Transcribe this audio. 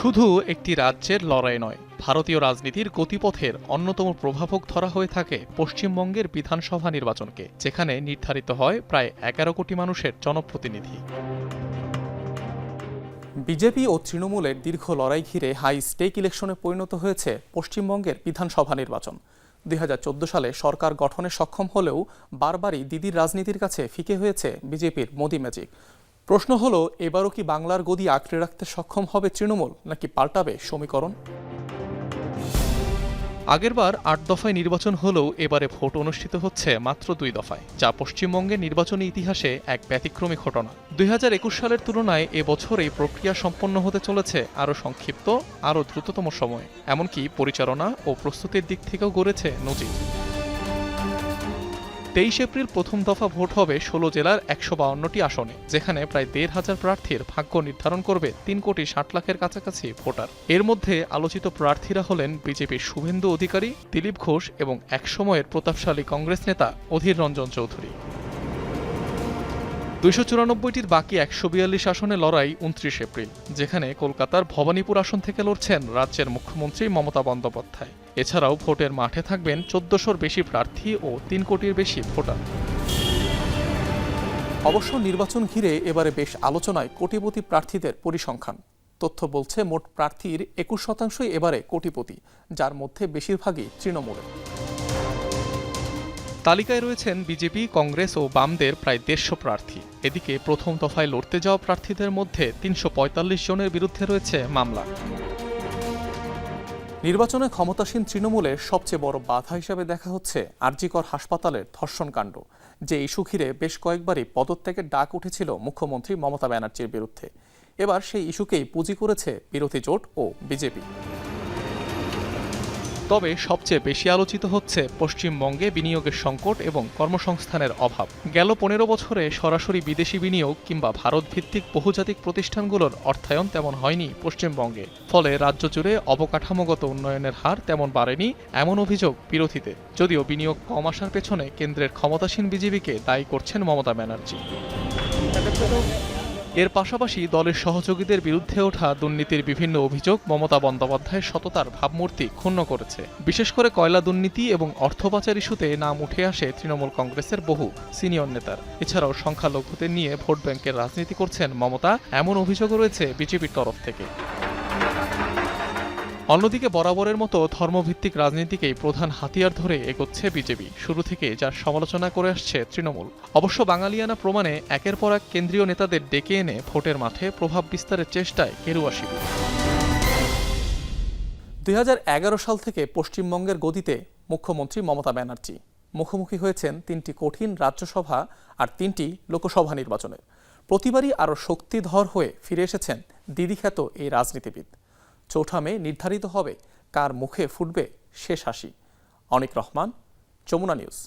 শুধু একটি রাজ্যের লড়াই নয়, ভারতীয় রাজনীতির গতিপথের অন্যতম প্রভাবক ধরা হয়ে থাকে পশ্চিমবঙ্গের বিধানসভা নির্বাচনকে, যেখানে নির্ধারিত হয় প্রায় 11 কোটি মানুষের জনপ্রতিনিধি। বিজেপি ও তৃণমূলের দীর্ঘ লড়াই ঘিরে হাই স্টেক ইলেকশনে পরিণত হয়েছে পশ্চিমবঙ্গের বিধানসভা নির্বাচন। 2014 সালে সরকার গঠনে সক্ষম হলেও বারবারই দিদির রাজনীতির কাছে ফিকে হয়েছে বিজেপির মোদি ম্যাজিক। প্রশ্ন হলো, এবারও কি বাংলার গদি আঁকড়ে রাখতে সক্ষম হবে তৃণমূল, নাকি পাল্টাবে সমীকরণ? আগেরবার 8 দফায় নির্বাচন হলেও এবারে ভোট অনুষ্ঠিত হচ্ছে মাত্র 2 দফায়, যা পশ্চিমবঙ্গের নির্বাচনী ইতিহাসে এক ব্যতিক্রমী ঘটনা। 2021 সালের তুলনায় এবছর এই প্রক্রিয়া সম্পন্ন হতে চলেছে আরও সংক্ষিপ্ত, আরও দ্রুততম সময়ে। এমনকি পরিচালনা ও প্রস্তুতির দিক থেকেও গড়েছে নজির। 23 এপ্রিল প্রথম দফা ভোট হবে 16 জেলার 152টি আসনে, যেখানে প্রায় 1,500 প্রার্থীর ভাগ্য নির্ধারণ করবে 3,60,00,000-এর কাছাকাছি ভোটার। এর মধ্যে আলোচিত প্রার্থীরা হলেন বিজেপির শুভেন্দু অধিকারী, দিলীপ ঘোষ এবং একসময়ের প্রতাপশালী কংগ্রেস নেতা অধীর রঞ্জন চৌধুরী। 294টির বাকি 142 আসনে লড়াই 29 এপ্রিল, যেখানে কলকাতার ভবানীপুর আসন থেকে লড়ছেন রাজ্যের মুখ্যমন্ত্রী মমতা বন্দ্যোপাধ্যায়। এছাড়াও ভোটের মাঠে থাকবেন 1400-র বেশি প্রার্থী ও 3 কোটির বেশি ভোটার। অবশ্য নির্বাচন ঘিরে এবারে বেশ আলোচনায় কোটিপতি প্রার্থীদের পরিসংখ্যান। তথ্য বলছে মোট প্রার্থীর 21% এবারে কোটিপতি, যার মধ্যে বেশিরভাগই তৃণমূলের। তালিকায় রয়েছেন বিজেপি, কংগ্রেস ও বামদের প্রায় 150 প্রার্থী। এদিকে প্রথম দফায় লড়তে যাওয়া প্রার্থীদের মধ্যে 345 জনের বিরুদ্ধে রয়েছে মামলা। নির্বাচনে ক্ষমতাসীন তৃণমূলের সবচেয়ে বড় বাধা হিসেবে দেখা হচ্ছে আরজিকর হাসপাতালের ধর্ষণকাণ্ড, যে ইস্যু ঘিরে বেশ কয়েকবারই পদত্যাগের ডাক উঠেছিল মুখ্যমন্ত্রী মমতা ব্যানার্জির বিরুদ্ধে। এবার সেই ইস্যুকেই পুঁজি করেছে বিরোধী জোট ও বিজেপি। তবে সবচেয়ে বেশি আলোচিত হচ্ছে পশ্চিমবঙ্গে বিনিয়োগের সংকট এবং কর্মসংস্থানের অভাব। গেল 15 বছরে সরাসরি বিদেশি বিনিয়োগ কিংবা ভারত ভিত্তিক বহুজাতিক প্রতিষ্ঠানগুলোর অর্থায়ন তেমন হয়নি পশ্চিমবঙ্গে। ফলে রাজ্য জুড়ে অবকাঠামোগত উন্নয়নের হার তেমন বাড়েনি, এমন অভিযোগ বিরোধীদের। যদিও বিনিয়োগ কম আসার পেছনে কেন্দ্রের ক্ষমতাসীন বিজেপিকে দায়ী করছেন মমতা ব্যানার্জি। এর পাশাপাশি দলের সহযোগীদের বিরুদ্ধে ওঠা দুর্নীতির বিভিন্ন অভিযোগ মমতা বন্দ্যোপাধ্যায়ের সততার ভাবমূর্তি ক্ষুণ্ণ করেছে। বিশেষ করে কয়লা দুর্নীতি এবং অর্থ পাচার ইস্যুতে নাম উঠে আসে তৃণমূল কংগ্রেসের বহু সিনিয়র নেতার। এছাড়াও সংখ্যালঘুদের নিয়ে ভোট ব্যাংকের রাজনীতি করছেন মমতা, এমন অভিযোগও রয়েছে বিজেপির তরফ থেকে। অন্যদিকে বরাবরের মতো ধর্মভিত্তিক রাজনীতিকেই প্রধান হাতিয়ার ধরে এগোচ্ছে বিজেপি, শুরু থেকে যার সমালোচনা করে আসছে তৃণমূল। অবশ্য বাঙালিয়ানা প্রমাণে একের পর এক কেন্দ্রীয় নেতাদের ডেকে এনে ভোটের মাঠে প্রভাব বিস্তারের চেষ্টায় গেরুয়া শিবির। 2011 সাল থেকে পশ্চিমবঙ্গের গদিতে মুখ্যমন্ত্রী মমতা ব্যানার্জি মুখোমুখি হয়েছেন 3টি কঠিন রাজ্যসভা আর 3টি লোকসভা নির্বাচনের। প্রতিবারই আরও শক্তিধর হয়ে ফিরে এসেছেন দিদিখ্যাত এই রাজনীতিবিদ। 4 মে নির্ধারিত হবে কার মুখে ফুটবে শেষ হাসি। অনিক রহমান, যমুনা নিউজ।